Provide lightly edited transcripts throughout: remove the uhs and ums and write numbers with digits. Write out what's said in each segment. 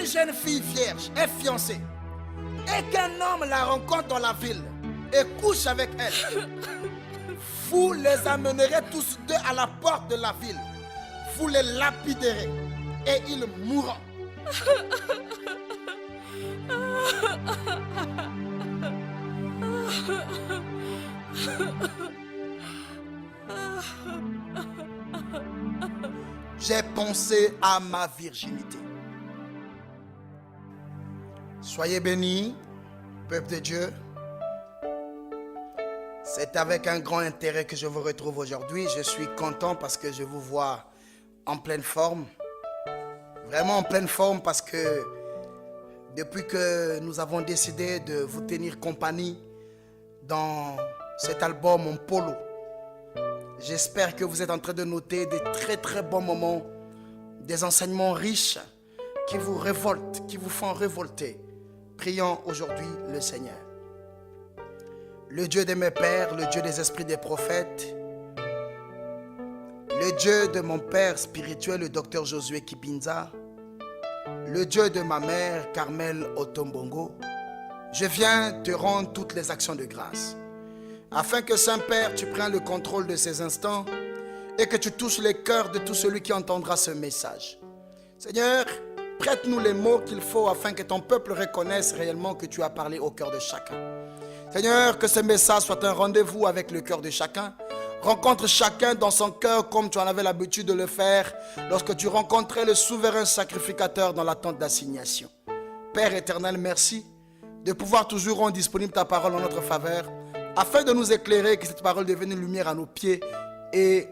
une jeune fille vierge est fiancée et qu'un homme la rencontre dans la ville et couche avec elle, vous les amènerez tous deux à la porte de la ville. Vous les lapiderez et ils mourront. J'ai pensé à ma virginité. Soyez bénis, peuple de Dieu. C'est avec un grand intérêt que je vous retrouve aujourd'hui. Je suis content parce que je vous vois en pleine forme. Vraiment en pleine forme parce que depuis que nous avons décidé de vous tenir compagnie dans cet album en polo, j'espère que vous êtes en train de noter des très très bons moments, des enseignements riches qui vous révoltent, qui vous font révolter. Prions aujourd'hui le Seigneur. Le Dieu de mes pères, le Dieu des esprits des prophètes, le Dieu de mon père spirituel, le docteur Josué Kipinza, le Dieu de ma mère, Carmel Otombongo, je viens te rendre toutes les actions de grâce, afin que Saint-Père, tu prennes le contrôle de ces instants et que tu touches les cœurs de tout celui qui entendra ce message. Seigneur, prête-nous les mots qu'il faut afin que ton peuple reconnaisse réellement que tu as parlé au cœur de chacun. Seigneur, que ce message soit un rendez-vous avec le cœur de chacun. Rencontre chacun dans son cœur comme tu en avais l'habitude de le faire lorsque tu rencontrais le souverain sacrificateur dans la tente d'assignation. Père éternel, merci de pouvoir toujours rendre disponible ta parole en notre faveur afin de nous éclairer, que cette parole devienne une lumière à nos pieds et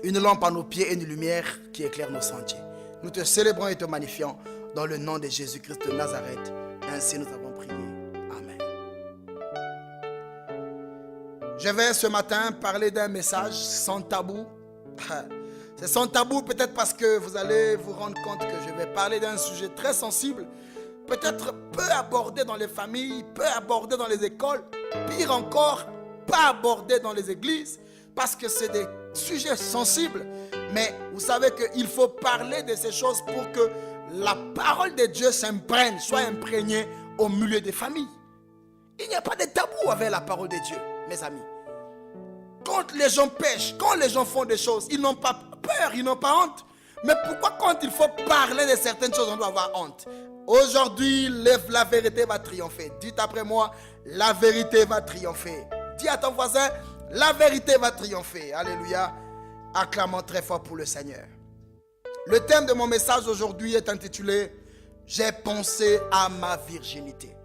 une lampe à nos pieds et une lumière qui éclaire nos sentiers. Nous te célébrons et te magnifions dans le nom de Jésus-Christ de Nazareth. Ainsi nous avons prié. Amen. Je vais ce matin parler d'un message sans tabou. C'est sans tabou peut-être parce que vous allez vous rendre compte que je vais parler d'un sujet très sensible, peut-être peu abordé dans les familles, peu abordé dans les écoles, pire encore, pas abordé dans les églises, parce que c'est des sujets sensibles. Mais vous savez qu'il faut parler de ces choses pour que la parole de Dieu s'imprègne, soit imprégnée au milieu des familles. Il n'y a pas de tabou avec la parole de Dieu, mes amis. Quand les gens pêchent, quand les gens font des choses, ils n'ont pas peur, ils n'ont pas honte. Mais pourquoi quand il faut parler de certaines choses, on doit avoir honte? Aujourd'hui, la vérité va triompher. Dites après moi, la vérité va triompher. Dis à ton voisin, la vérité va triompher. Alléluia. Acclamons très fort pour le Seigneur. Le thème de mon message aujourd'hui est intitulé « J'ai pensé à ma virginité ».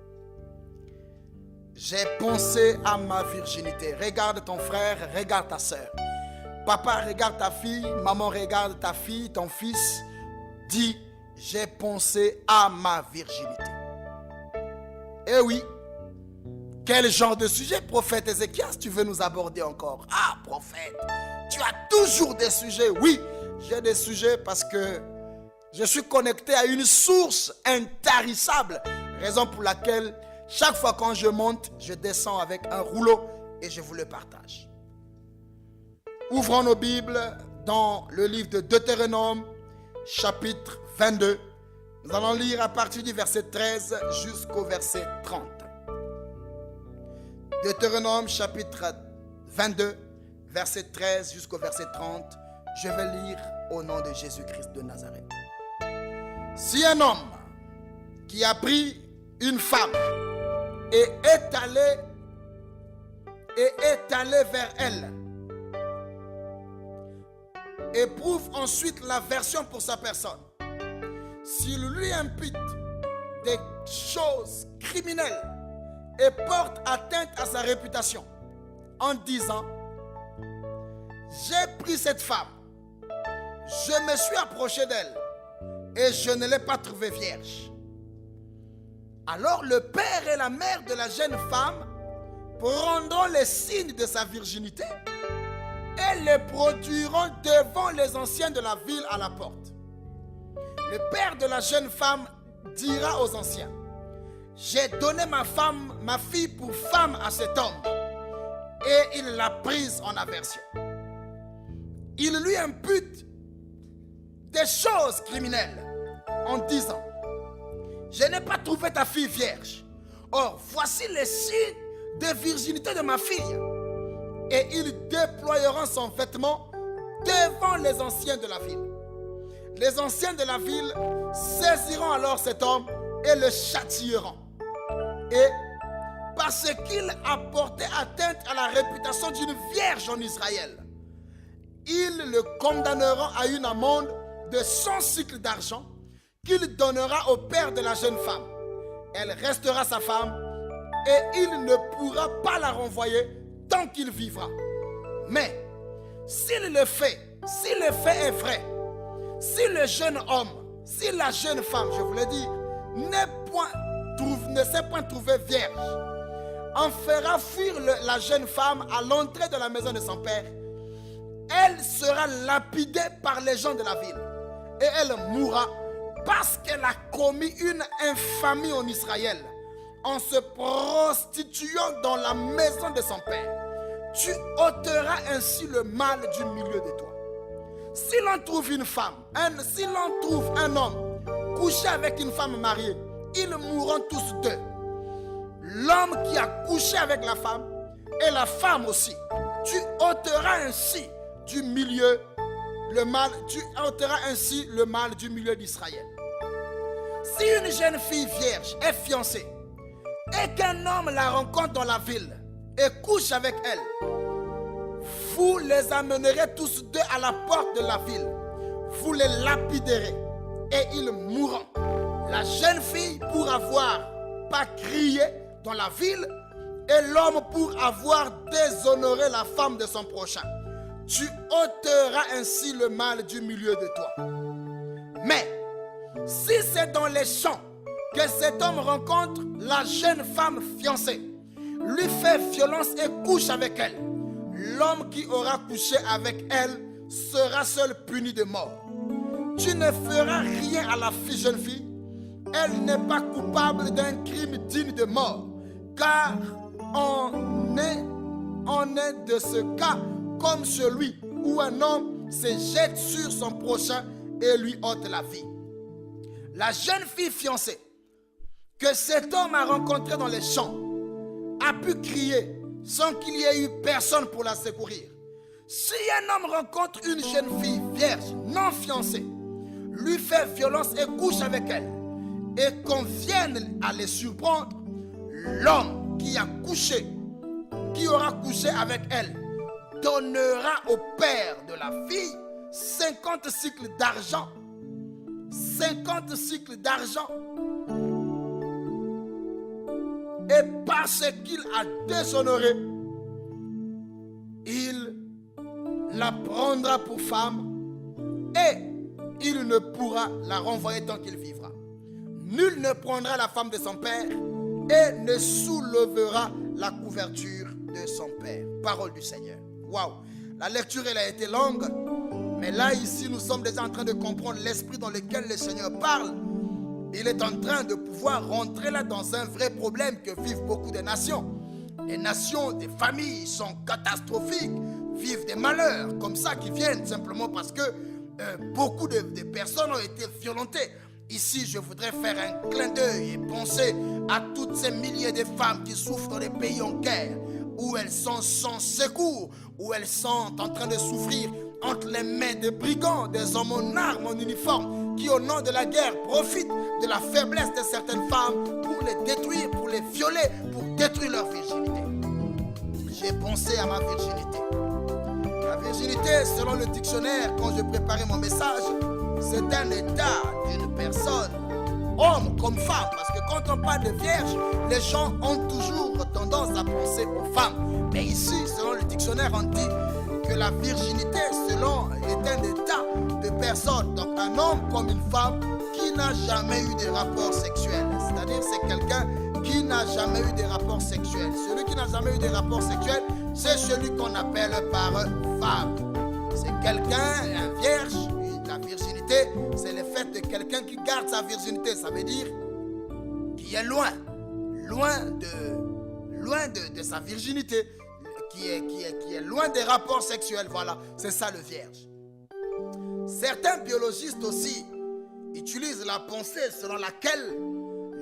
J'ai pensé à ma virginité. Regarde ton frère, regarde ta soeur. Papa, regarde ta fille. Maman, regarde ta fille, ton fils. Dis, j'ai pensé à ma virginité. Eh oui. Quel genre de sujet, prophète Ézéchias, tu veux nous aborder encore? Ah, prophète, tu as toujours des sujets. Oui, j'ai des sujets parce que je suis connecté à une source intarissable. Raison pour laquelle, chaque fois quand je monte, je descends avec un rouleau et je vous le partage. Ouvrons nos Bibles dans le livre de Deutéronome, chapitre 22. Nous allons lire à partir du verset 13 jusqu'au verset 30. Deutéronome, chapitre 22, verset 13 jusqu'au verset 30. Je vais lire au nom de Jésus-Christ de Nazareth. Si un homme qui a pris une femme et est allé vers elle, éprouve ensuite l'aversion pour sa personne, s'il lui impute des choses criminelles et porte atteinte à sa réputation en disant « J'ai pris cette femme, je me suis approché d'elle et je ne l'ai pas trouvée vierge. » Alors le père et la mère de la jeune femme prendront les signes de sa virginité et les produiront devant les anciens de la ville à la porte. Le père de la jeune femme dira aux anciens: j'ai donné ma fille pour femme à cet homme, et il l'a prise en aversion. Il lui impute des choses criminelles en disant: je n'ai pas trouvé ta fille vierge. Or, voici les signes de virginité de ma fille. Et ils déployeront son vêtement devant les anciens de la ville. Les anciens de la ville saisiront alors cet homme et le châtieront. Et parce qu'il a porté atteinte à la réputation d'une vierge en Israël, ils le condamneront à une amende de 100 cycles d'argent qu'il donnera au père de la jeune femme. Elle restera sa femme et il ne pourra pas la renvoyer tant qu'il vivra. Mais s'il le fait, si le fait est vrai, si le jeune homme, si la jeune femme, je vous l'ai dit, ne s'est point trouvée vierge, en fera fuir la jeune femme à l'entrée de la maison de son père, elle sera lapidée par les gens de la ville et elle mourra parce qu'elle a commis une infamie en Israël en se prostituant dans la maison de son père. Tu ôteras ainsi le mal du milieu de toi. Si l'on trouve une femme, si l'on trouve un homme couché avec une femme mariée, ils mourront tous deux. L'homme qui a couché avec la femme et la femme aussi. Tu ôteras ainsi du milieu le mal, tu ôteras ainsi le mal du milieu d'Israël. Si une jeune fille vierge est fiancée et qu'un homme la rencontre dans la ville et couche avec elle, vous les amènerez tous deux à la porte de la ville. Vous les lapiderez et ils mourront. La jeune fille pour avoir pas crié dans la ville et l'homme pour avoir déshonoré la femme de son prochain. Tu ôteras ainsi le mal du milieu de toi. Mais si c'est dans les champs que cet homme rencontre la jeune femme fiancée, lui fait violence et couche avec elle, l'homme qui aura couché avec elle sera seul puni de mort. Tu ne feras rien à la jeune fille. Elle n'est pas coupable d'un crime digne de mort, car on est de ce cas comme celui où un homme se jette sur son prochain et lui ôte la vie. La jeune fille fiancée que cet homme a rencontrée dans les champs a pu crier sans qu'il y ait eu personne pour la secourir. Si un homme rencontre une jeune fille vierge non fiancée, lui fait violence et couche avec elle, et qu'on vienne à les surprendre, l'homme qui aura couché avec elle, donnera au père de la fille 50 cycles d'argent. 50 cycles d'argent. Et parce qu'il a déshonoré, il la prendra pour femme et il ne pourra la renvoyer tant qu'il vivra. Nul ne prendra la femme de son père et ne soulèvera la couverture de son père. Parole du Seigneur. Waouh! La lecture, elle a été longue, mais là, ici, nous sommes déjà en train de comprendre l'esprit dans lequel le Seigneur parle. Il est en train de pouvoir rentrer là dans un vrai problème que vivent beaucoup de nations. Les nations, des familles sont catastrophiques, vivent des malheurs comme ça qui viennent simplement parce que beaucoup de personnes ont été violentées. Ici, je voudrais faire un clin d'œil et penser à toutes ces milliers de femmes qui souffrent dans les pays en guerre, où elles sont sans secours, où elles sont en train de souffrir entre les mains des brigands, des hommes en armes, en uniforme, qui au nom de la guerre profitent de la faiblesse de certaines femmes pour les détruire, pour les violer, pour détruire leur virginité. J'ai pensé à ma virginité. La virginité, selon le dictionnaire, quand je préparais mon message, c'est un état d'une personne, homme comme femme, parce que quand on parle de vierge, les gens ont toujours tendance à penser aux femmes. Mais ici, selon le dictionnaire, on dit que la virginité, selon, est un état de personne, donc un homme comme une femme qui n'a jamais eu de rapport sexuel. C'est-à-dire c'est quelqu'un qui n'a jamais eu de rapport sexuel. Celui qui n'a jamais eu de rapport sexuel, c'est celui qu'on appelle par femme. C'est quelqu'un, un vierge. La virginité, c'est le fait de quelqu'un qui garde sa virginité. Ça veut dire qui est loin de sa virginité, qui est loin des rapports sexuels. Voilà, c'est ça le vierge. Certains biologistes aussi utilisent la pensée selon laquelle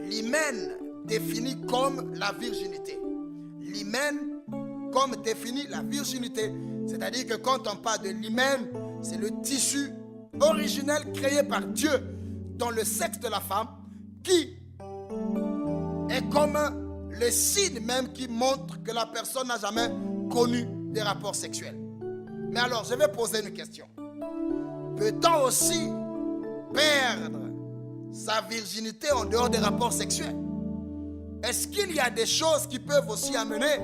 l'hymen définit comme la virginité. L'hymen comme définit la virginité. C'est-à-dire que quand on parle de l'hymen, c'est le tissu originel créé par Dieu dans le sexe de la femme qui est comme le signe même qui montre que la personne n'a jamais connu des rapports sexuels. Mais alors, je vais poser une question. Peut-on aussi perdre sa virginité en dehors des rapports sexuels? Est-ce qu'il y a des choses qui peuvent aussi amener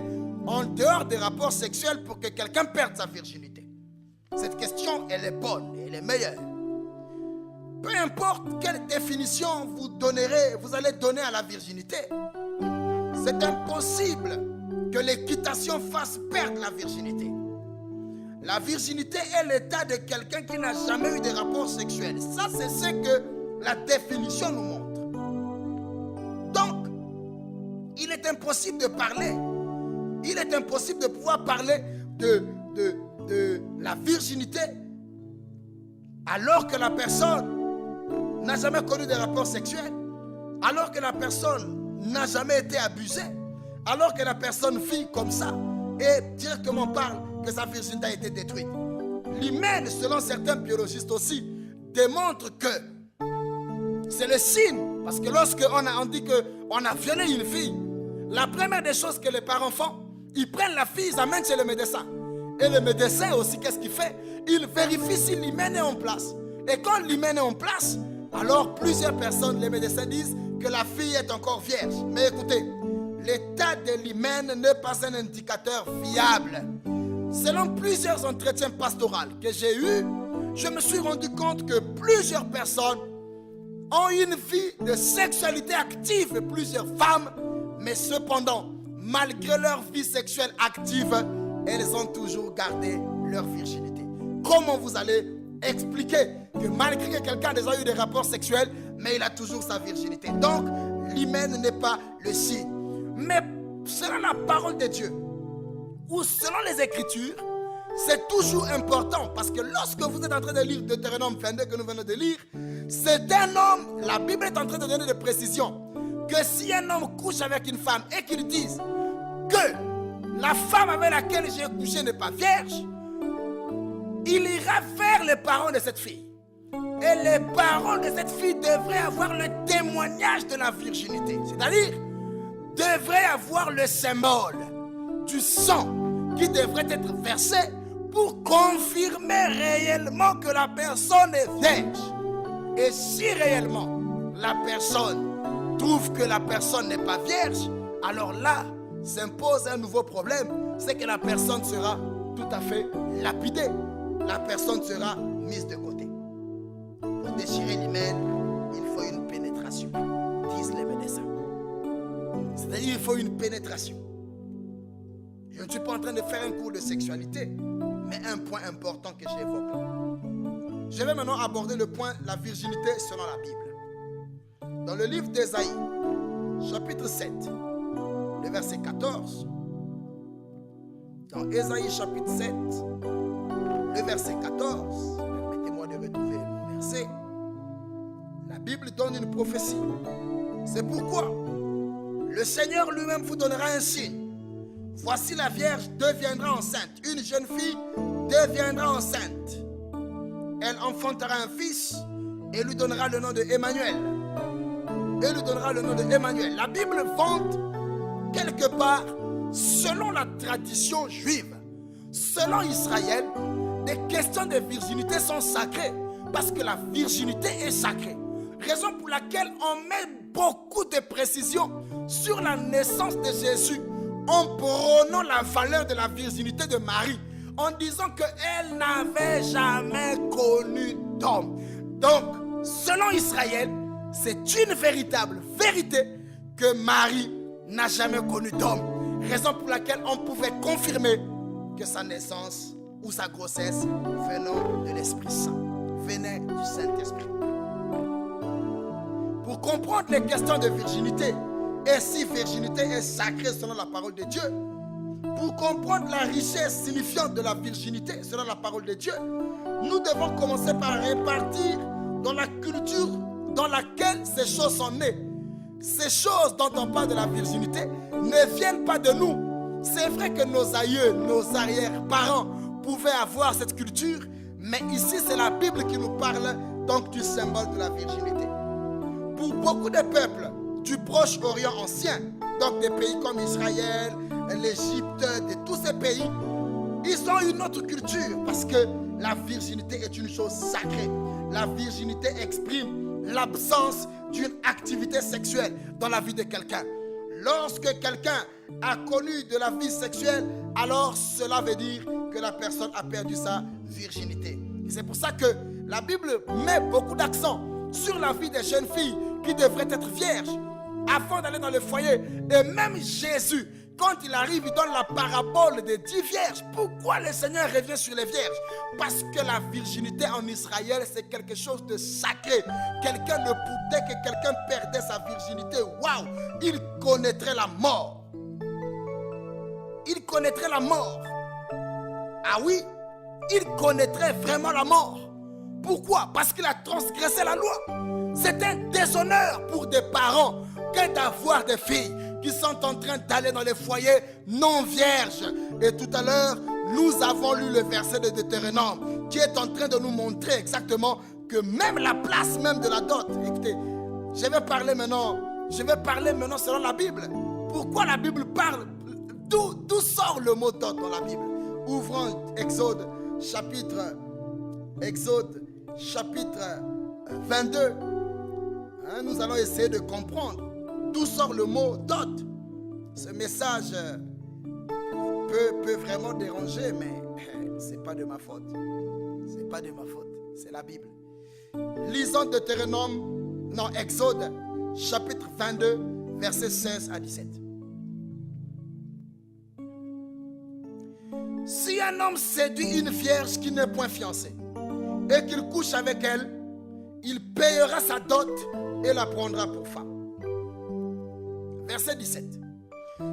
en dehors des rapports sexuels pour que quelqu'un perde sa virginité? Cette question, elle est bonne, elle est meilleure. Peu importe quelle définition vous allez donner à la virginité, c'est impossible que l'équitation fasse perdre la virginité. La virginité est l'état de quelqu'un qui n'a jamais eu de rapports sexuels. Ça, c'est ce que la définition nous montre. Donc, il est impossible de parler. Il est impossible de pouvoir parler de la virginité alors que la personne n'a jamais connu de rapports sexuels, alors que la personne n'a jamais été abusée, alors que la personne vit comme ça et directement parle que sa virginité a été détruite. L'hymen, selon certains biologistes aussi, démontre que c'est le signe. Parce que lorsqu'on dit qu'on a violé une fille, la première des choses que les parents font, ils prennent la fille, ils amènent chez le médecin. Et le médecin aussi, qu'est-ce qu'il fait? Il vérifie si l'hymen est en place. Et quand l'hymen est en place, alors plusieurs personnes, les médecins disent que la fille est encore vierge. Mais écoutez, l'état de l'hymen n'est pas un indicateur fiable. Selon plusieurs entretiens pastoraux que j'ai eus, je me suis rendu compte que plusieurs personnes ont une vie de sexualité active, plusieurs femmes, mais cependant, malgré leur vie sexuelle active, elles ont toujours gardé leur virginité. Comment vous allez expliquer que malgré que quelqu'un a déjà eu des rapports sexuels, mais il a toujours sa virginité? Donc, l'hymen n'est pas le signe. Mais selon la parole de Dieu, ou selon les Écritures, c'est toujours important. Parce que lorsque vous êtes en train de lire Deutéronome 22 que nous venons de lire, c'est un homme, la Bible est en train de donner des précisions, que si un homme couche avec une femme et qu'il dise que la femme avec laquelle j'ai couché n'est pas vierge, il ira vers les parents de cette fille. Et les parents de cette fille devraient avoir le témoignage de la virginité. C'est-à-dire, devraient avoir le symbole du sang qui devrait être versé pour confirmer réellement que la personne est vierge. Et si réellement la personne trouve que la personne n'est pas vierge, alors là s'impose un nouveau problème, c'est que la personne sera tout à fait lapidée. La personne sera mise de côté. Pour déchirer l'hymen, il faut une pénétration, disent les médecins. C'est-à-dire il faut une pénétration. Je ne suis pas en train de faire un cours de sexualité, mais un point important que j'évoque là. Je vais maintenant aborder le point la virginité selon la Bible. Dans le livre d'Ésaïe, chapitre 7, le verset 14. Dans Ésaïe chapitre 7, le verset 14, permettez-moi de retrouver le verset. La Bible donne une prophétie. C'est pourquoi le Seigneur lui-même vous donnera un signe. Voici la Vierge deviendra enceinte. Une jeune fille deviendra enceinte. Elle enfantera un fils et lui donnera le nom de Emmanuel. Et lui donnera le nom de Emmanuel. La Bible vante quelque part, selon la tradition juive, selon Israël, des questions de virginité sont sacrées. Parce que la virginité est sacrée. Raison pour laquelle on met beaucoup de précisions sur la naissance de Jésus en prônant la valeur de la virginité de Marie, en disant qu'elle n'avait jamais connu d'homme. Donc, selon Israël, c'est une véritable vérité que Marie n'a jamais connu d'homme. Raison pour laquelle on pouvait confirmer que sa naissance ou sa grossesse venant de l'Esprit Saint, venait du Saint-Esprit. Pour comprendre les questions de virginité, et si virginité est sacrée selon la parole de Dieu, pour comprendre la richesse signifiante de la virginité selon la parole de Dieu, nous devons commencer par répartir dans la culture dans laquelle ces choses sont nées. ces choses dont on parle de la virginité ne viennent pas de nous. C'est vrai que nos aïeux, nos arrière-parents pouvaient avoir cette culture, mais ici c'est la Bible qui nous parle donc du symbole de la virginité. Pour beaucoup de peuples du Proche-Orient ancien, donc des pays comme Israël, l'Égypte, de tous ces pays, ils ont une autre culture parce que la virginité est une chose sacrée. La virginité exprime l'absence d'une activité sexuelle dans la vie de quelqu'un. Lorsque quelqu'un a connu de la vie sexuelle, alors cela veut dire que la personne a perdu sa virginité. Et c'est pour ça que la Bible met beaucoup d'accent sur la vie des jeunes filles qui devraient être vierges avant d'aller dans le foyer. Et même Jésus, quand il arrive, il donne la parabole des 10 vierges. Pourquoi le Seigneur revient sur les vierges? Parce que la virginité en Israël, c'est quelque chose de sacré. Quelqu'un ne pouvait que quelqu'un perdait sa virginité. Waouh! Il connaîtrait la mort. Il connaîtrait la mort. Ah oui, il connaîtrait vraiment la mort. Pourquoi? Parce qu'il a transgressé la loi. C'est un déshonneur pour des parents que d'avoir des filles qui sont en train d'aller dans les foyers non vierges. Et tout à l'heure, nous avons lu le verset de Deutéronome qui est en train de nous montrer exactement que même la place même de la dot. Écoutez, je vais parler maintenant selon la Bible. Pourquoi la Bible parle? D'où sort le mot dot dans la Bible? Ouvrons Exode chapitre 22. Nous allons essayer de comprendre d'où sort le mot dot. Ce message peut vraiment déranger, mais c'est pas de ma faute. C'est pas de ma faute, c'est la Bible. Lisons Exode chapitre 22, versets 16 à 17. Si un homme séduit une vierge qui n'est point fiancée et qu'il couche avec elle, il payera sa dot et la prendra pour femme. Verset 17.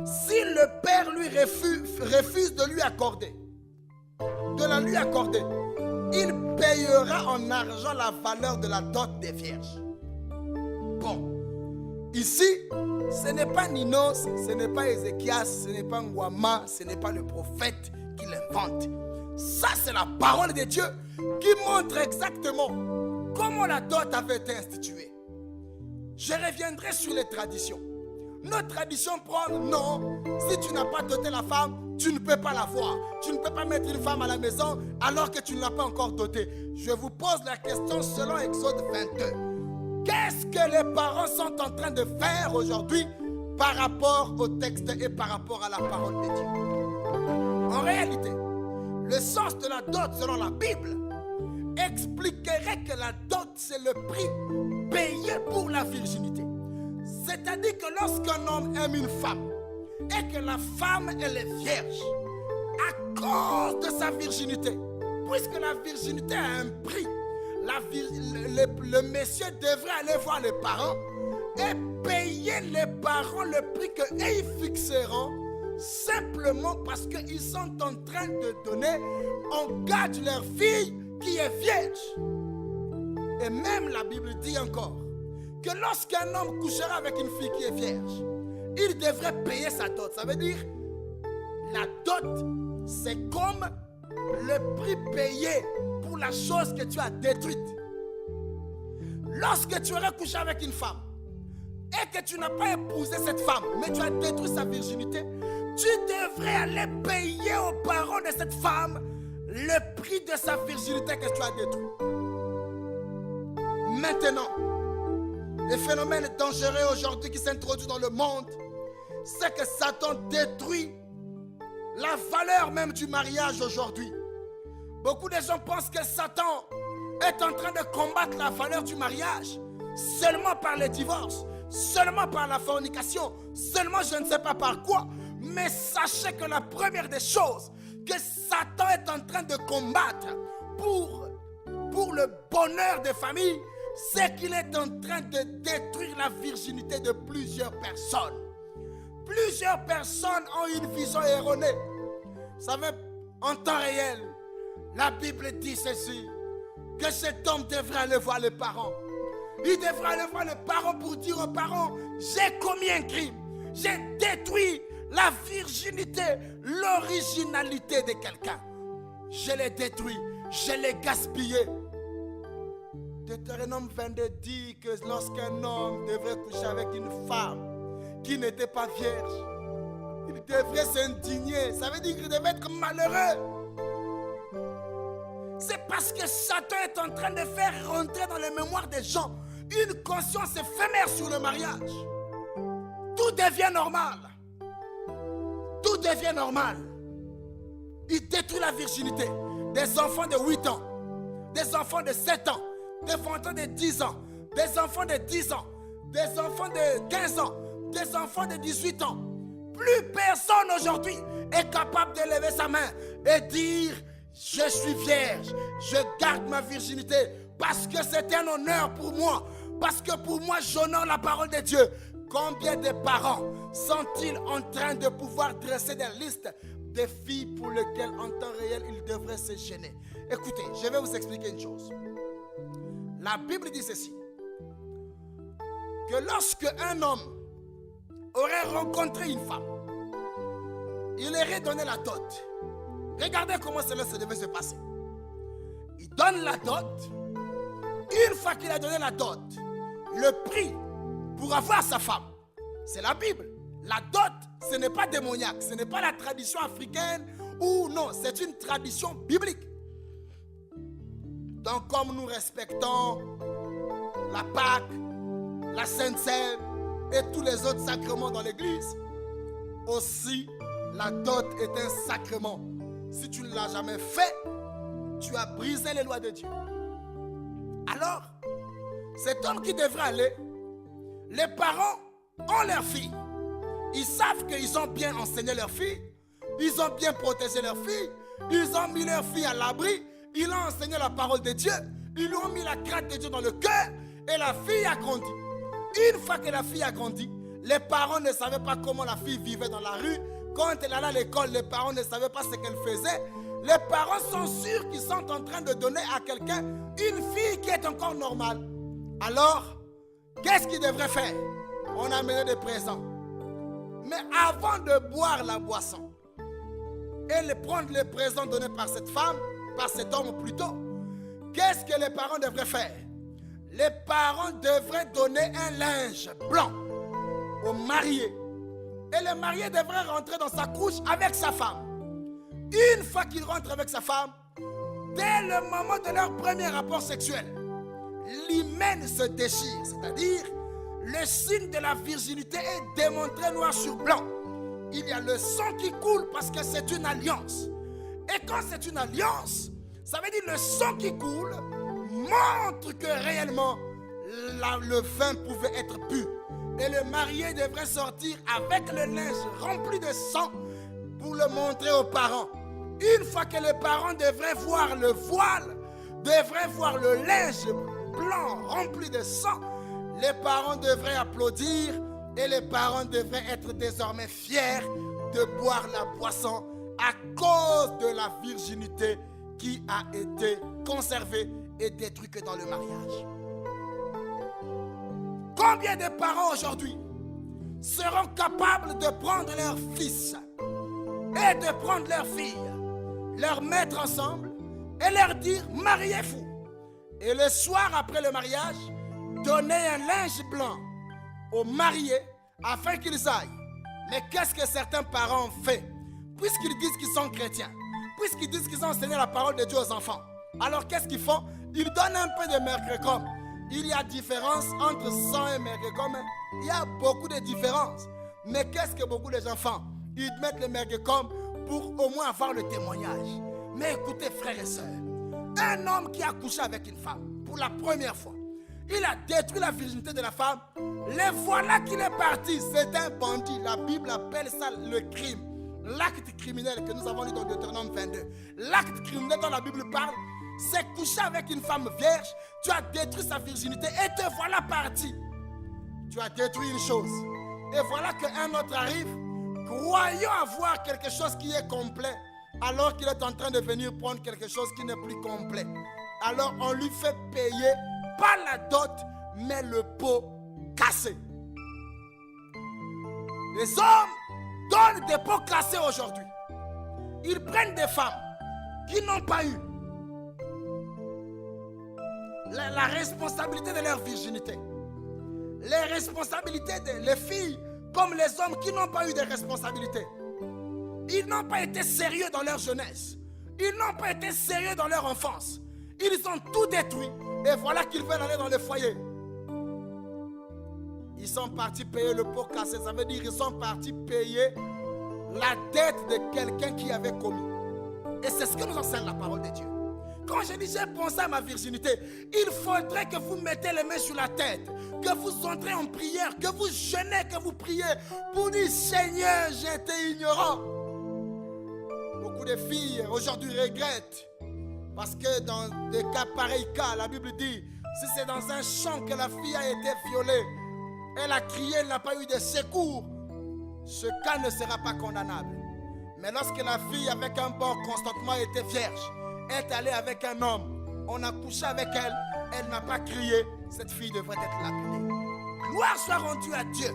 Si le père lui refuse de la lui accorder, il payera en argent la valeur de la dot des vierges. Bon, ici, ce n'est pas Ninos, ce n'est pas Ézéchias, ce n'est pas Ngwama, ce n'est pas le prophète qui l'invente. Ça, c'est la parole de Dieu qui montre exactement comment la dot avait été instituée. Je reviendrai sur les traditions. Nos traditions prônent, non, si tu n'as pas doté la femme, tu ne peux pas la voir. Tu ne peux pas mettre une femme à la maison alors que tu ne l'as pas encore dotée. Je vous pose la question selon Exode 22. Qu'est-ce que les parents sont en train de faire aujourd'hui par rapport au texte et par rapport à la parole de Dieu? En réalité, le sens de la dot selon la Bible expliquerait que la dot, c'est le prix payé pour la virginité. C'est-à-dire que lorsqu'un homme aime une femme et que la femme elle est vierge, à cause de sa virginité, puisque la virginité a un prix, le monsieur devrait aller voir les parents et payer les parents le prix qu'ils fixeront, simplement parce qu'ils sont en train de donner en gage leur fille qui est vierge. Et même la Bible dit encore que lorsqu'un homme couchera avec une fille qui est vierge, il devrait payer sa dot. Ça veut dire, la dot, c'est comme le prix payé pour la chose que tu as détruite. Lorsque tu aurais couché avec une femme et que tu n'as pas épousé cette femme, mais tu as détruit sa virginité, tu devrais aller payer aux parents de cette femme le prix de sa virginité que tu as détruit. Maintenant, le phénomène dangereux aujourd'hui qui s'introduit dans le monde, c'est que Satan détruit la valeur même du mariage aujourd'hui. Beaucoup de gens pensent que Satan est en train de combattre la valeur du mariage seulement par le divorce, seulement par la fornication, seulement je ne sais pas par quoi. Mais sachez que la première des choses que Satan est en train de combattre pour le bonheur des familles, c'est qu'il est en train de détruire la virginité de plusieurs personnes. Plusieurs personnes ont une vision erronée. Vous savez, en temps réel, la Bible dit ceci, que cet homme devrait aller voir les parents Il devrait aller voir les parents pour dire aux parents, j'ai commis un crime. J'ai détruit la virginité, l'originalité de quelqu'un. Je l'ai détruit, je l'ai gaspillé. Deutéronome 22 dit que lorsqu'un homme devrait coucher avec une femme qui n'était pas vierge, il devrait s'indigner. Ça veut dire qu'il devait être malheureux. C'est parce que Satan est en train de faire rentrer dans les mémoires des gens une conscience éphémère sur le mariage. Tout devient normal. Tout devient normal. Il détruit la virginité des enfants de 8 ans, des enfants de 7 ans, des enfants de 10 ans, des enfants de 10 ans, des enfants de 15 ans, des enfants de 18 ans. Plus personne aujourd'hui est capable de lever sa main et dire « Je suis vierge, je garde ma virginité parce que c'est un honneur pour moi, parce que pour moi j'honore la parole de Dieu. » Combien de parents sont-ils en train de pouvoir dresser des listes des filles pour lesquelles en temps réel ils devraient se gêner? Écoutez, je vais vous expliquer une chose. La Bible dit ceci, que lorsque un homme aurait rencontré une femme, il aurait donné la dot. Regardez comment cela devait se passer. Il donne la dot. Une fois qu'il a donné la dot, le prix pour avoir sa femme, c'est la Bible. La dot, ce n'est pas démoniaque, ce n'est pas la tradition africaine ou non, c'est une tradition biblique. Donc comme nous respectons la Pâque, la Sainte Seine et tous les autres sacrements dans l'église, aussi la dot est un sacrement. Si tu ne l'as jamais fait, tu as brisé les lois de Dieu. Alors, cet homme qui devrait aller, les parents ont leur fille. Ils savent qu'ils ont bien enseigné leur fille, ils ont bien protégé leur fille, ils ont mis leur fille à l'abri, ils ont enseigné la parole de Dieu, ils lui ont mis la crainte de Dieu dans le cœur et la fille a grandi. Une fois que la fille a grandi, les parents ne savaient pas comment la fille vivait dans la rue. Quand elle allait à l'école, les parents ne savaient pas ce qu'elle faisait. Les parents sont sûrs qu'ils sont en train de donner à quelqu'un une fille qui est encore normale. Alors, qu'est-ce qu'ils devraient faire? On a amené des présents. Mais avant de boire la boisson et de prendre les présents donnés par cette femme, par cet homme plutôt, qu'est-ce que les parents devraient faire? Les parents devraient donner un linge blanc au marié. Et le marié devrait rentrer dans sa couche avec sa femme. Une fois qu'il rentre avec sa femme, dès le moment de leur premier rapport sexuel, l'hymen se déchire, c'est-à-dire le signe de la virginité est démontré noir sur blanc. Il y a le sang qui coule parce que c'est une alliance. Et quand c'est une alliance, ça veut dire le sang qui coule montre que réellement le vin pouvait être bu. Et le marié devrait sortir avec le linge rempli de sang pour le montrer aux parents. Une fois que les parents devraient voir le voile, devraient voir le linge blanc rempli de sang, les parents devraient applaudir et les parents devraient être désormais fiers de boire la boisson à cause de la virginité qui a été conservée et détruite dans le mariage. Combien de parents aujourd'hui seront capables de prendre leur fils et de prendre leur fille, leur mettre ensemble et leur dire « mariez-vous » et le soir après le mariage, donner un linge blanc aux mariés afin qu'ils aillent. Mais qu'est-ce que certains parents ont fait? Puisqu'ils disent qu'ils sont chrétiens, puisqu'ils disent qu'ils ont enseigné la parole de Dieu aux enfants, alors qu'est-ce qu'ils font? Ils donnent un peu de mercredi. Il y a différence entre sang et mercredi. Il y a beaucoup de différences. Mais qu'est-ce que beaucoup de gens font? Ils mettent le mercredi pour au moins avoir le témoignage. Mais écoutez, frères et sœurs, un homme qui a couché avec une femme pour la première fois, il a détruit la virginité de la femme. Les voilà qu'il est parti. C'est un bandit. La Bible appelle ça le crime. L'acte criminel que nous avons lu dans Deutéronome 22. L'acte criminel dont la Bible parle, c'est coucher avec une femme vierge. Tu as détruit sa virginité et te voilà parti. Tu as détruit une chose. Et voilà qu'un autre arrive, croyant avoir quelque chose qui est complet, alors qu'il est en train de venir prendre quelque chose qui n'est plus complet. Alors on lui fait payer pas la dot, mais le pot cassé. Les hommes donnent des pots cassés aujourd'hui. Ils prennent des femmes qui n'ont pas eu la responsabilité de leur virginité. Les responsabilités des filles comme les hommes qui n'ont pas eu de responsabilités. Ils n'ont pas été sérieux dans leur jeunesse. Ils n'ont pas été sérieux dans leur enfance. Ils ont tout détruit. Et voilà qu'ils veulent aller dans le foyer. Ils sont partis payer le pot cassé. Ça veut dire qu'ils sont partis payer la dette de quelqu'un qui avait commis. Et c'est ce que nous enseigne la parole de Dieu. Quand je dis j'ai pensé à ma virginité, il faudrait que vous mettez les mains sur la tête, que vous entrez en prière, que vous jeûnez, que vous priez pour dire Seigneur, j'étais ignorant. Beaucoup de filles aujourd'hui regrettent parce que dans des cas pareils la Bible dit si c'est dans un champ que la fille a été violée, elle a crié, elle n'a pas eu de secours, ce cas ne sera pas condamnable. Mais lorsque la fille avec un bon consentement était vierge, est allée avec un homme, on a couché avec elle, elle n'a pas crié, cette fille devrait être lapidée. Gloire soit rendue à Dieu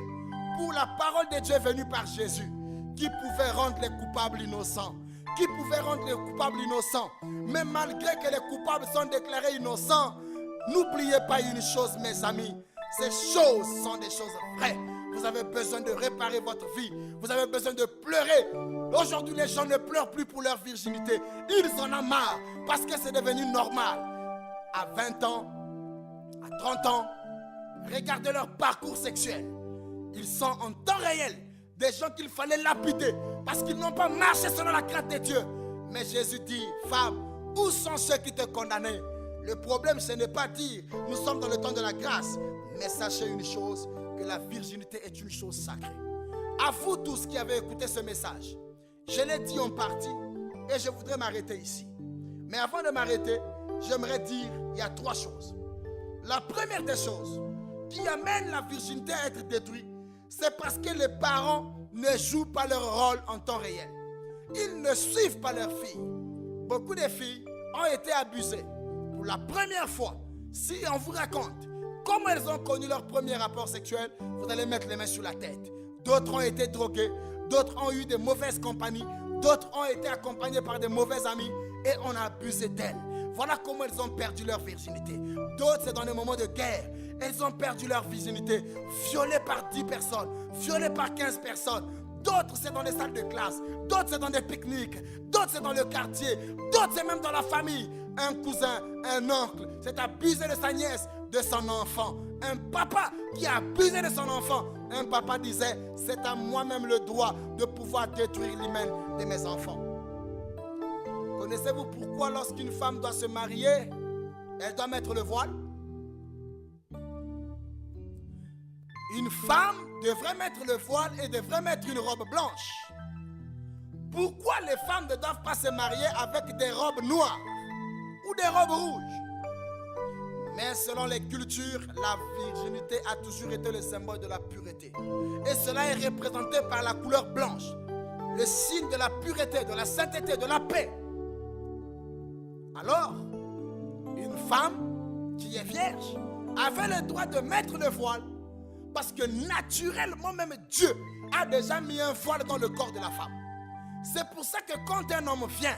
pour la parole de Dieu venue par Jésus, qui pouvait rendre les coupables innocents, qui pouvait rendre les coupables innocents. Mais malgré que les coupables sont déclarés innocents, n'oubliez pas une chose, mes amis, ces choses sont des choses vraies. Vous avez besoin de réparer votre vie. Vous avez besoin de pleurer. Aujourd'hui, les gens ne pleurent plus pour leur virginité. Ils en ont marre parce que c'est devenu normal. À 20 ans, à 30 ans, regardez leur parcours sexuel. Ils sont en temps réel des gens qu'il fallait lapider parce qu'ils n'ont pas marché selon la crainte de Dieu. Mais Jésus dit, femme, où sont ceux qui te condamnaient? Le problème, ce n'est pas dire, nous sommes dans le temps de la grâce. Mais sachez une chose, que la virginité est une chose sacrée. À vous tous qui avez écouté ce message, je l'ai dit en partie et je voudrais m'arrêter ici. Mais avant de m'arrêter, j'aimerais dire, il y a 3 choses. La première des choses qui amène la virginité à être détruite, c'est parce que les parents ne jouent pas leur rôle en temps réel. Ils ne suivent pas leurs filles. Beaucoup de filles ont été abusées. Pour la première fois, si on vous raconte comment elles ont connu leur premier rapport sexuel, vous allez mettre les mains sur la tête. D'autres ont été droguées, d'autres ont eu de mauvaises compagnies, d'autres ont été accompagnées par de mauvais amis et on a abusé d'elles. Voilà comment elles ont perdu leur virginité. D'autres, c'est dans des moments de guerre. Elles ont perdu leur virginité, violées par 10 personnes, violées par 15 personnes. D'autres, c'est dans les salles de classe. D'autres, c'est dans des pique-niques. D'autres, c'est dans le quartier. D'autres, c'est même dans la famille. Un cousin, un oncle, c'est abusé de sa nièce, de son enfant. Un papa qui a abusé de son enfant. Un papa disait, c'est à moi-même le droit de pouvoir détruire l'hymen de mes enfants. Connaissez-vous pourquoi lorsqu'une femme doit se marier, elle doit mettre le voile? Une femme devrait mettre le voile et devrait mettre une robe blanche. Pourquoi les femmes ne doivent pas se marier avec des robes noires ou des robes rouges? Mais selon les cultures, la virginité a toujours été le symbole de la pureté. Et cela est représenté par la couleur blanche, le signe de la pureté, de la sainteté, de la paix. Alors, une femme qui est vierge avait le droit de mettre le voile parce que naturellement même Dieu a déjà mis un voile dans le corps de la femme. C'est pour ça que quand un homme vient,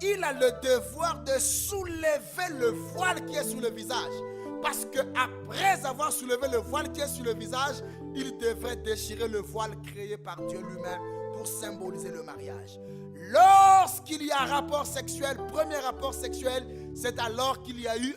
il a le devoir de soulever le voile qui est sur le visage. Parce qu'après avoir soulevé le voile qui est sur le visage, il devrait déchirer le voile créé par Dieu lui-même pour symboliser le mariage. Lorsqu'il y a un rapport sexuel, premier rapport sexuel, c'est alors qu'il y a eu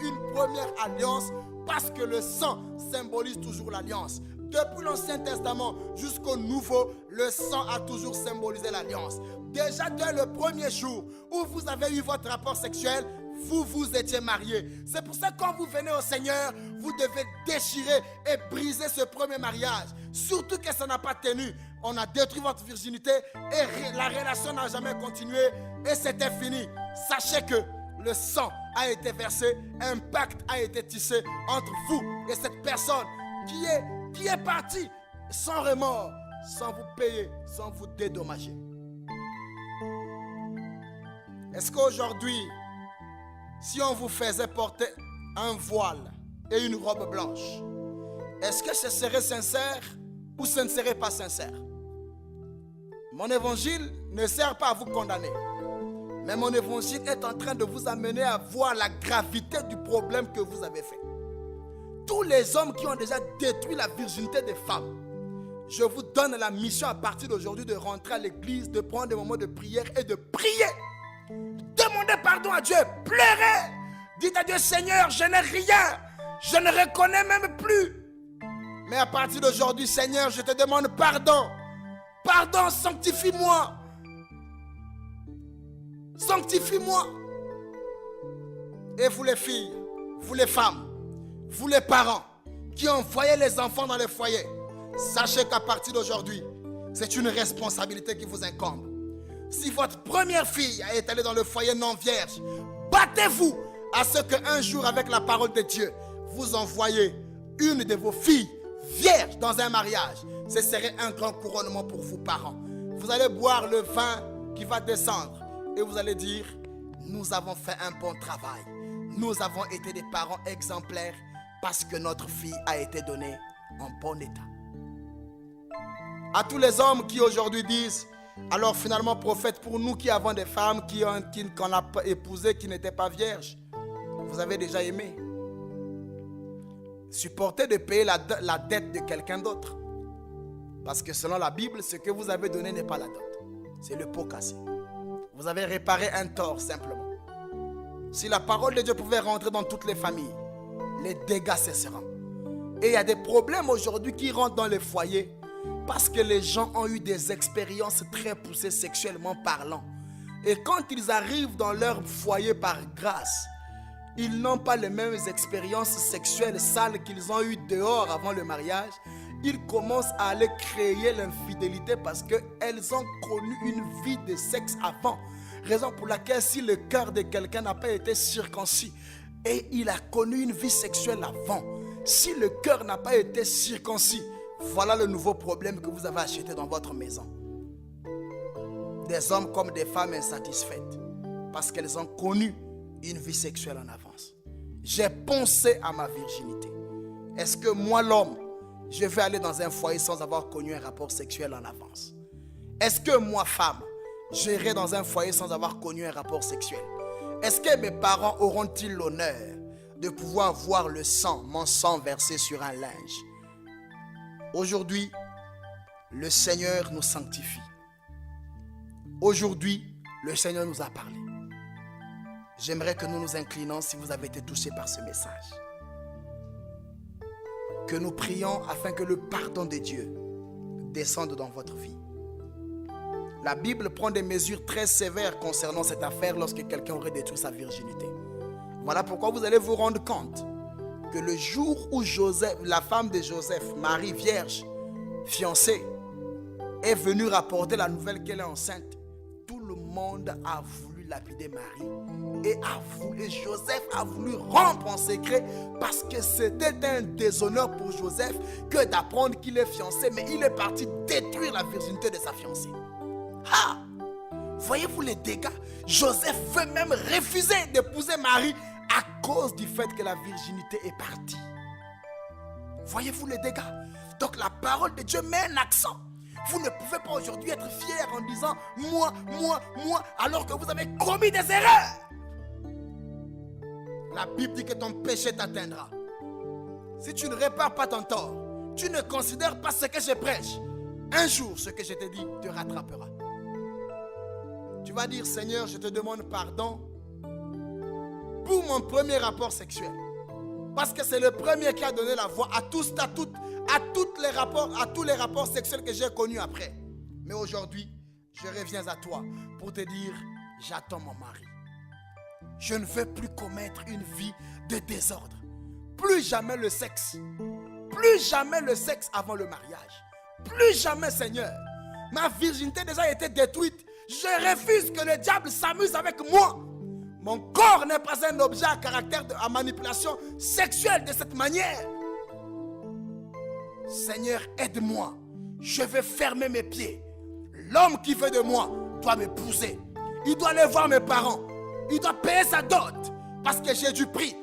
une première alliance parce que le sang symbolise toujours l'alliance. Depuis l'Ancien Testament jusqu'au Nouveau, le sang a toujours symbolisé l'alliance. Déjà dès le premier jour où vous avez eu votre rapport sexuel, vous étiez mariés. C'est pour ça que quand vous venez au Seigneur, vous devez déchirer et briser ce premier mariage. Surtout que ça n'a pas tenu. On a détruit votre virginité et la relation n'a jamais continué et c'était fini. Sachez que le sang a été versé, un pacte a été tissé entre vous et cette personne qui est partie sans remords, sans vous payer, sans vous dédommager. Est-ce qu'aujourd'hui, si on vous faisait porter un voile, et une robe blanche. Est-ce que ce serait sincère ou ce ne serait pas sincère? Mon évangile ne sert pas à vous condamner. Mais mon évangile est en train de vous amener à voir la gravité du problème que vous avez fait. Tous les hommes qui ont déjà détruit la virginité des femmes, je vous donne la mission à partir d'aujourd'hui de rentrer à l'église, de prendre des moments de prière et de prier. Demandez pardon à Dieu, pleurez. Dites à Dieu, Seigneur, je n'ai rien. Je ne reconnais même plus. Mais à partir d'aujourd'hui, Seigneur, je te demande pardon. Pardon, sanctifie-moi. Sanctifie-moi. Et vous les filles, vous les femmes, vous les parents qui envoyez les enfants dans les foyers, sachez qu'à partir d'aujourd'hui, c'est une responsabilité qui vous incombe. Si votre première fille a été allée dans le foyer non vierge, battez-vous à ce qu'un jour, avec la parole de Dieu, vous envoyez une de vos filles vierge dans un mariage. Ce serait un grand couronnement pour vous, parents. Vous allez boire le vin qui va descendre et vous allez dire, nous avons fait un bon travail. Nous avons été des parents exemplaires parce que notre fille a été donnée en bon état. À tous les hommes qui aujourd'hui disent, alors finalement prophète, pour nous qui avons des femmes qu'on a épousées qui n'étaient pas vierges, vous avez déjà aimé. Supportez de payer la dette de quelqu'un d'autre. Parce que selon la Bible, ce que vous avez donné n'est pas la dot. C'est le pot cassé. Vous avez réparé un tort simplement. Si la parole de Dieu pouvait rentrer dans toutes les familles, les dégâts cesseront. Et il y a des problèmes aujourd'hui qui rentrent dans les foyers parce que les gens ont eu des expériences très poussées sexuellement parlant. Et quand ils arrivent dans leur foyer par grâce, ils n'ont pas les mêmes expériences sexuelles sales qu'ils ont eues dehors avant le mariage. Ils commencent à aller créer l'infidélité parce qu'elles ont connu une vie de sexe avant. Raison pour laquelle si le cœur de quelqu'un n'a pas été circoncis et il a connu une vie sexuelle avant, si le cœur n'a pas été circoncis, voilà le nouveau problème que vous avez acheté dans votre maison. Des hommes comme des femmes insatisfaites parce qu'elles ont connu une vie sexuelle en avance. J'ai pensé à ma virginité. Est-ce que moi l'homme, je vais aller dans un foyer sans avoir connu un rapport sexuel en avance? Est-ce que moi femme, j'irai dans un foyer sans avoir connu un rapport sexuel? Est-ce que mes parents auront-ils l'honneur de pouvoir voir le sang, mon sang versé sur un linge? Aujourd'hui, le Seigneur nous sanctifie. Aujourd'hui, le Seigneur nous a parlé. J'aimerais que nous nous inclinions si vous avez été touchés par ce message. Que nous prions afin que le pardon de Dieu descende dans votre vie. La Bible prend des mesures très sévères concernant cette affaire lorsque quelqu'un aurait détruit sa virginité. Voilà pourquoi vous allez vous rendre compte que le jour où Joseph, la femme de Joseph, Marie vierge, fiancée, est venue rapporter la nouvelle qu'elle est enceinte, tout le monde a voulu lapider Marie et Joseph a voulu rompre en secret parce que c'était un déshonneur pour Joseph que d'apprendre qu'il est fiancé, mais il est parti détruire la virginité de sa fiancée. Ah! Voyez-vous les dégâts? Joseph veut même refuser d'épouser Marie à cause du fait que la virginité est partie. Voyez-vous les dégâts? Donc la parole de Dieu met un accent. Vous ne pouvez pas aujourd'hui être fier en disant moi, alors que vous avez commis des erreurs. La Bible dit que ton péché t'atteindra. Si tu ne répares pas ton tort, tu ne considères pas ce que je prêche, un jour ce que je te dis te rattrapera. Tu vas dire, Seigneur, je te demande pardon pour mon premier rapport sexuel. Parce que c'est le premier qui a donné la voix à tous les rapports sexuels que j'ai connus après. Mais aujourd'hui, je reviens à toi pour te dire, j'attends mon mari. Je ne veux plus commettre une vie de désordre. Plus jamais le sexe. Plus jamais le sexe avant le mariage. Plus jamais, Seigneur. Ma virginité déjà a été détruite. Je refuse que le diable s'amuse avec moi. Mon corps n'est pas un objet à caractère à manipulation sexuelle de cette manière. Seigneur, aide-moi. Je vais fermer mes pieds. L'homme qui veut de moi doit m'épouser. Il doit aller voir mes parents. Il doit payer sa dot parce que j'ai du prix.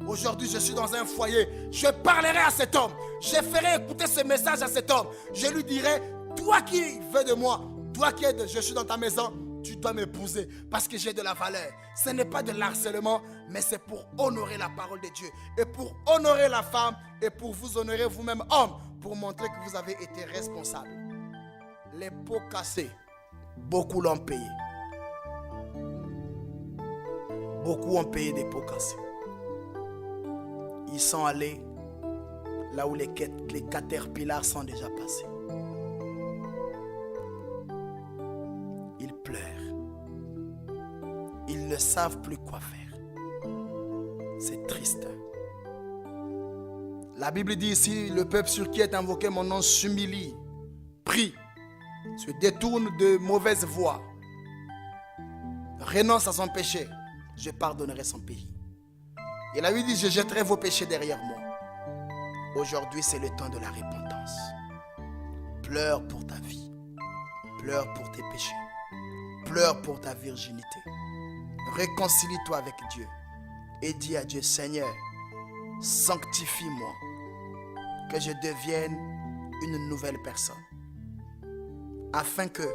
Aujourd'hui, je suis dans un foyer. Je parlerai à cet homme. Je ferai écouter ce message à cet homme. Je lui dirai, toi qui veux de moi, toi qui je suis dans ta maison, tu dois m'épouser parce que j'ai de la valeur. Ce n'est pas de l'harcèlement, mais c'est pour honorer la parole de Dieu. Et pour honorer la femme et pour vous honorer vous-même, homme, pour montrer que vous avez été responsable. Les pots cassés, beaucoup l'ont payé. Beaucoup ont payé des pots cassés. Ils sont allés là où les caterpillars sont déjà passés. Ils pleurent. Ils ne savent plus quoi faire. C'est triste. La Bible dit ici, le peuple sur qui est invoqué mon nom s'humilie, prie, se détourne de mauvaises voies, renonce à son péché, je pardonnerai son pays. Et la Bible dit, je jetterai vos péchés derrière moi. Aujourd'hui, c'est le temps de la repentance. Pleure pour ta vie. Pleure pour tes péchés. Pleure pour ta virginité. Réconcilie-toi avec Dieu. Et dis à Dieu, Seigneur, sanctifie-moi. Que je devienne une nouvelle personne. Afin que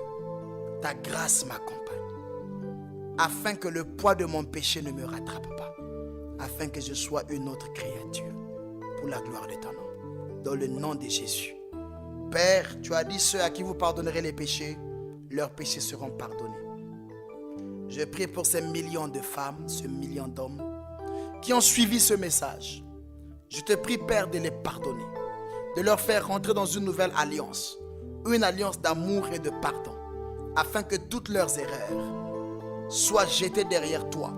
ta grâce m'accompagne. Afin que le poids de mon péché ne me rattrape pas. Afin que je sois une autre créature. Pour la gloire de ton nom. Dans le nom de Jésus. Père, tu as dit ceux à qui vous pardonnerez les péchés, leurs péchés seront pardonnés. Je prie pour ces millions de femmes, ce million d'hommes qui ont suivi ce message. Je te prie, Père, de les pardonner, de leur faire rentrer dans une nouvelle alliance, une alliance d'amour et de pardon, afin que toutes leurs erreurs soient jetées derrière toi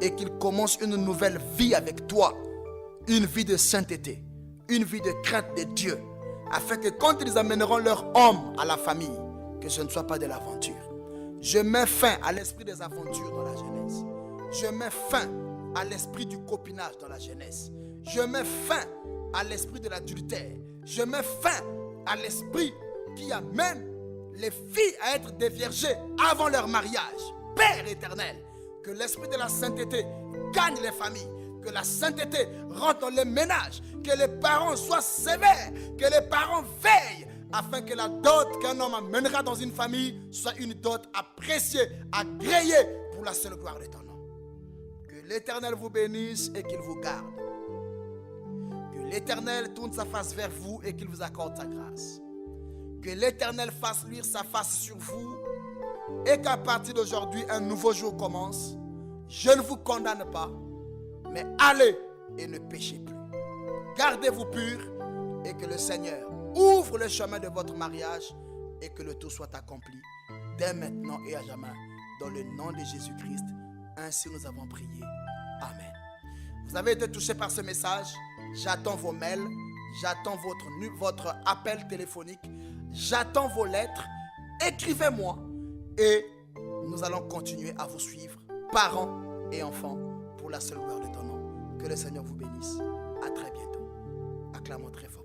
et qu'ils commencent une nouvelle vie avec toi, une vie de sainteté, une vie de crainte de Dieu, afin que quand ils amèneront leur homme à la famille, que ce ne soit pas de l'aventure. Je mets fin à l'esprit des aventures dans la jeunesse. Je mets fin à l'esprit du copinage dans la jeunesse. Je mets fin à l'esprit de l'adultère. Je mets fin à l'esprit qui amène les filles à être déviergées avant leur mariage. Père éternel, que l'esprit de la sainteté gagne les familles. Que la sainteté rentre dans les ménages. Que les parents soient sévères. Que les parents veillent afin que la dot qu'un homme amènera dans une famille soit une dot appréciée, agréée pour la seule gloire de ton nom. Que l'Éternel vous bénisse et qu'il vous garde. Que l'Éternel tourne sa face vers vous et qu'il vous accorde sa grâce. Que l'Éternel fasse luire sa face sur vous et qu'à partir d'aujourd'hui, un nouveau jour commence. Je ne vous condamne pas, mais allez et ne péchez plus. Gardez-vous purs et que le Seigneur ouvre le chemin de votre mariage et que le tout soit accompli dès maintenant et à jamais. Dans le nom de Jésus-Christ, ainsi nous avons prié. Amen. Vous avez été touché par ce message. J'attends vos mails. J'attends votre appel téléphonique. J'attends vos lettres. Écrivez-moi et nous allons continuer à vous suivre, parents et enfants, pour la seule gloire de ton nom. Que le Seigneur vous bénisse. À très bientôt. Acclamons très fort.